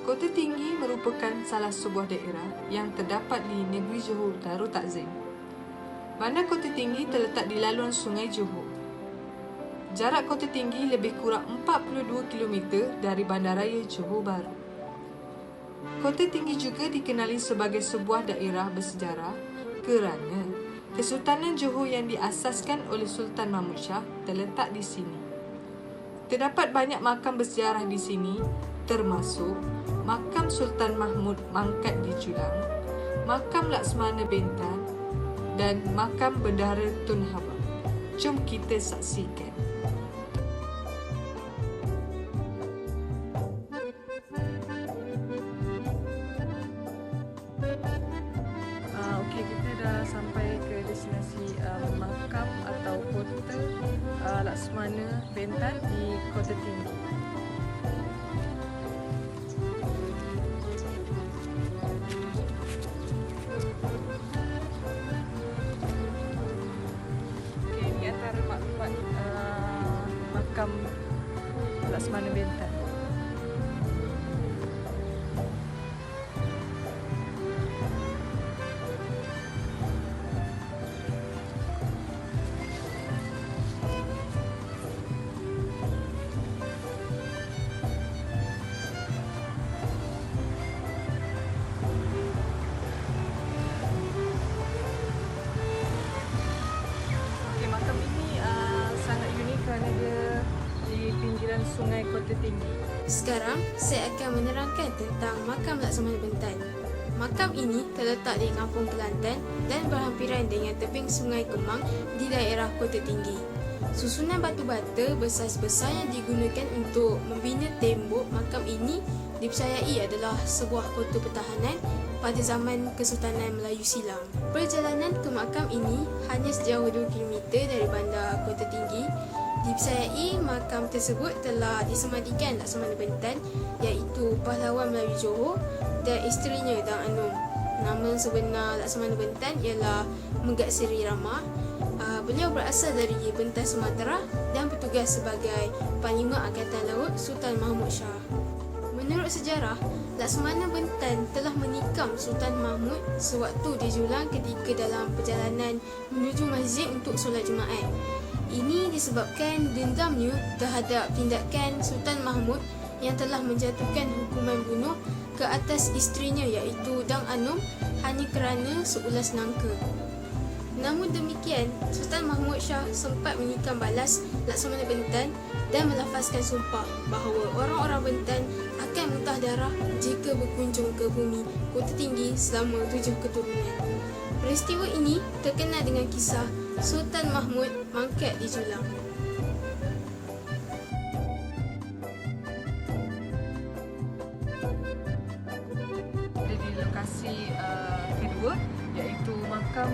Kota Tinggi merupakan salah sebuah daerah yang terdapat di negeri Johor Darul Takzim. Bandar Kota Tinggi terletak di laluan Sungai Johor. Jarak Kota Tinggi lebih kurang 42 km dari Bandaraya Johor Bahru. Kota Tinggi juga dikenali sebagai sebuah daerah bersejarah kerana Kesultanan Johor yang diasaskan oleh Sultan Mahmud Shah terletak di sini. Terdapat banyak makam bersejarah di sini, termasuk Makam Sultan Mahmud Mangkat di Julang, Makam Laksmana Bentan dan Makam Bendahara Tun Hawa. Jom kita saksikan. Okey, kita dah sampai ke destinasi makam atau kota Laksmana Bentan di Kota Tinggi. Makam Laksmana Bentan. Makam ini sangat unik kerana dia di pinggiran sungai Kota Tinggi. Sekarang, saya akan menerangkan tentang Makam Laksmana Bentan. Makam ini terletak di Kampung Kelantan dan berhampiran dengan tebing Sungai Kemang di daerah Kota Tinggi. Susunan batu bata besar-besar yang digunakan untuk membina tembok makam ini dipercayai adalah sebuah kota pertahanan pada zaman Kesultanan Melayu silam. Perjalanan ke makam ini hanya sejauh 2 km dari bandar Kota Tinggi. Dipercayai makam tersebut telah disemadikan Laksmana Bentan, iaitu pahlawan Melayu Johor, dan isterinya Dang Anum. Nama sebenar Laksmana Bentan ialah Megat Seri Rama. Beliau berasal dari Bentan Sumatera dan bertugas sebagai Panglima Angkatan Laut Sultan Mahmud Shah. Menurut sejarah, Laksmana Bentan telah menikam Sultan Mahmud sewaktu di Julang ketika dalam perjalanan menuju masjid untuk solat Jumaat. Ini disebabkan dendamnya terhadap tindakan Sultan Mahmud yang telah menjatuhkan hukuman bunuh ke atas isterinya iaitu Dang Anum hanya kerana seulas nangka. Namun demikian, Sultan Mahmud Shah sempat menikam balas Laksmana Bentan dan melafazkan sumpah bahawa orang-orang Bentan akan muntah darah jika berkunjung ke bumi Kota Tinggi selama 7 keturunan. Peristiwa ini terkenal dengan kisah Sultan Mahmud Mangkat di Julang. Ada di lokasi kedua, iaitu Makam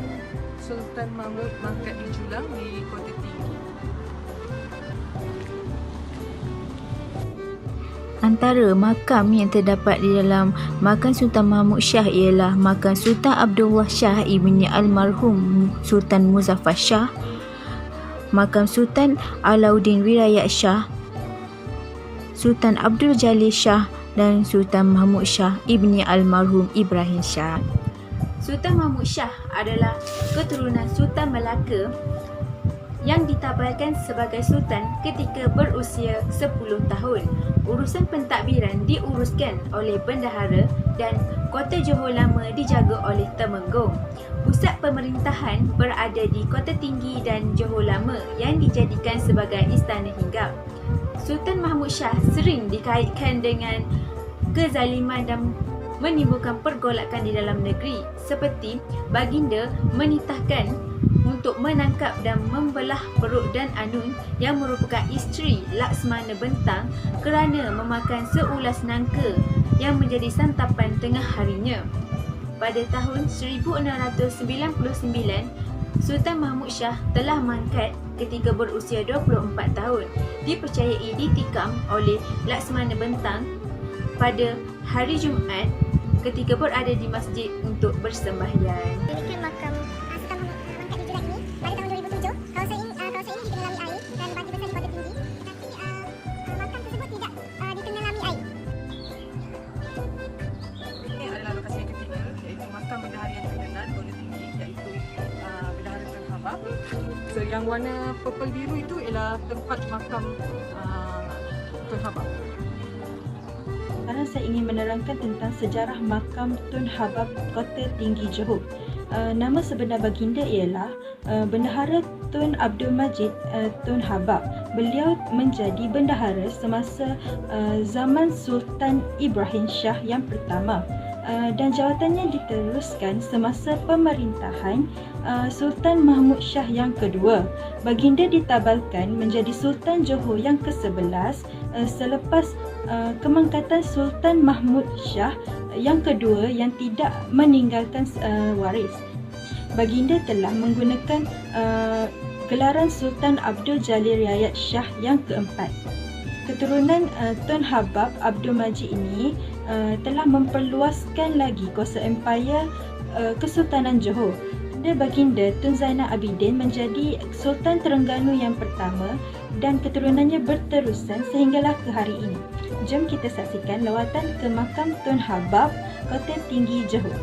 Sultan Mahmud Mangkat di Julang di Kota Tinggi. Antara makam yang terdapat di dalam makam Sultan Mahmud Shah ialah makam Sultan Abdullah Shah ibni almarhum Sultan Muzaffar Shah, makam Sultan Alauddin Wirayat Shah, Sultan Abdul Jalil Shah dan Sultan Mahmud Shah ibni almarhum Ibrahim Shah. Sultan Mahmud Shah adalah keturunan Sultan Melaka yang ditabalkan sebagai Sultan ketika berusia 10 tahun. Urusan pentadbiran diuruskan oleh bendahara dan Kota Johor Lama dijaga oleh Temenggung. Pusat pemerintahan berada di Kota Tinggi dan Johor Lama yang dijadikan sebagai istana hinggap. Sultan Mahmud Shah sering dikaitkan dengan kezaliman dan menimbulkan pergolakan di dalam negeri, seperti baginda menitahkan untuk menangkap dan membelah perut Dan Anum yang merupakan isteri Laksmana Bentan kerana memakan seulas nangka yang menjadi santapan tengah harinya. Pada tahun 1699, Sultan Mahmud Shah telah mangkat ketika berusia 24 tahun. Dipercayai ditikam oleh Laksmana Bentan pada hari Jumaat ketika berada di masjid untuk bersembahyang. Demikian makam Sultan Mahmud Mangkat di Julang ini pada tahun 2007. Kawasan ini ditengelami air dan bagi besar di Kota Tinggi. Tapi makam tersebut tidak ditengelami air. warna purple biru itu ialah tempat makam Tun Habab. Sekarang saya ingin menerangkan tentang sejarah makam Tun Habab Kota Tinggi Johor. Nama sebenar baginda ialah Bendahara Tun Abdul Majid Tun Habab. Beliau menjadi bendahara semasa zaman Sultan Ibrahim Shah yang pertama. Dan jawatannya diteruskan semasa pemerintahan Sultan Mahmud Shah yang kedua. Baginda ditabalkan menjadi Sultan Johor yang ke-11 selepas kemangkatan Sultan Mahmud Shah yang kedua yang tidak meninggalkan waris. Baginda telah menggunakan gelaran Sultan Abdul Jalil Yayat Shah yang keempat. Keturunan Tun Habab Abdul Majid ini telah memperluaskan lagi kuasa empayar Kesultanan Johor. Baginda Tun Zainal Abidin menjadi Sultan Terengganu yang pertama dan keturunannya berterusan sehinggalah ke hari ini. Jom kita saksikan lawatan ke makam Tun Habab Kota Tinggi Johor.